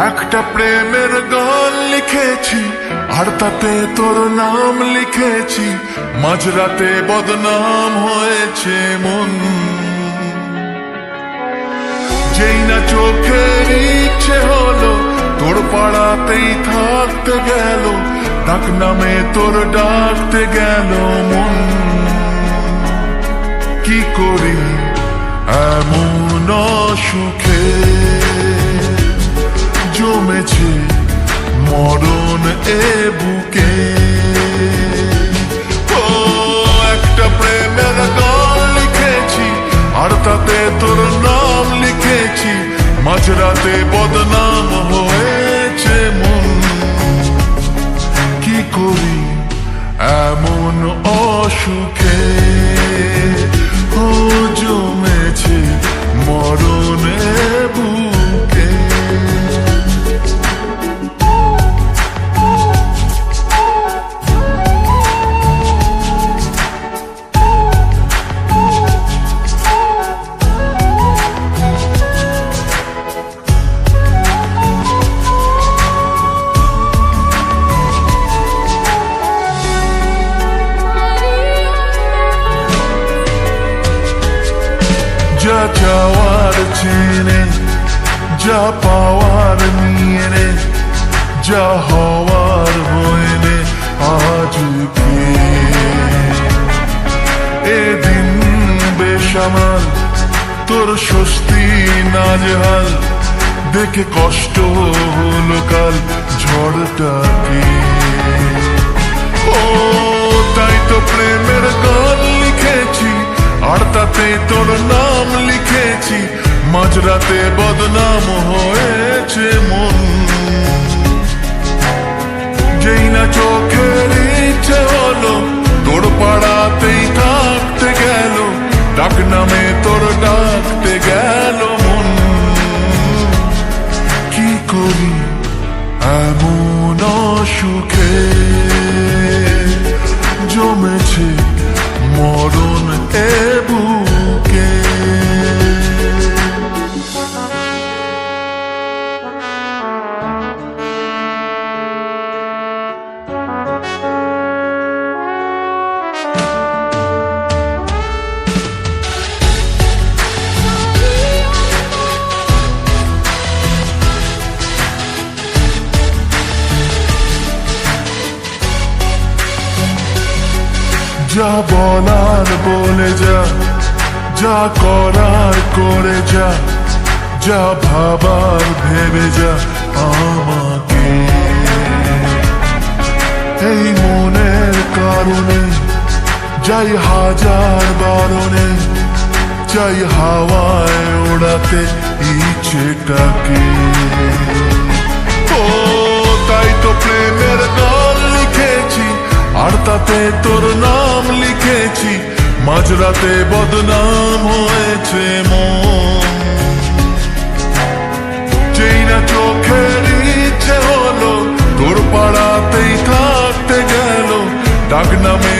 একটা প্রেমের গান লিখেছি আর তাতে তোর নাম লিখেছি, মাঝরাতে বদনাম হয়েছে মন। যেই না চোখের ইচ্ছে হলো তোর পাড়াতেই থাকতে গেল, ডাক নামে তোর ডাকতে গেল মন। কি করি এমন সুখে জমেছে মরণ এ বুকে। ও একটা প্রেমের গান লিখেছি আর তাতে তোর নাম লিখেছি, মাঝরাতে বদনাম হয়েছে মন। কি করি এমন অসুখে ও জমেছে মরণ এ বুকে। যা চাওয়ার চেনে, যা পাওয়ার নিয়ে নে, যা হওয়ার হয়ে নে আজকে। এদিন বেসামাল তোর স্বস্তি নাজেহাল, দেখে কষ্ট হলো কাল ঝড়টাকে। ও তাই তো প্রেমের গান লিখেছি আর তাতে তোর নাম লিখেছি, মাঝরাতে বদনাম হয়েছে মন। যেই না চোখের ইচ্ছে হলো তোর পাড়াতেই থাকতে গেল, ডাক নামে তোর ডাকতে গেল মন। কি করি এমন সুখে জমেছে মরণ এ বুকে। যা বলার বলে যা, যা করার করে যা, যা ভাবার ভেবে যা আমাকে। এই মনের কারণে যাই হাজার বারণে, চাই হাওয়ায় ওড়াতে ইচ্ছেটাকে। ও তাই তো প্রেমের গান লিখেছি আর তাতে তোর নাম লিখেছি, মাঝরাতে বদনাম হয়েছে মন। যেই না চোখের ইচ্ছে হলো তোর পাড়াতেই থাকতে গেল, ডাক নামে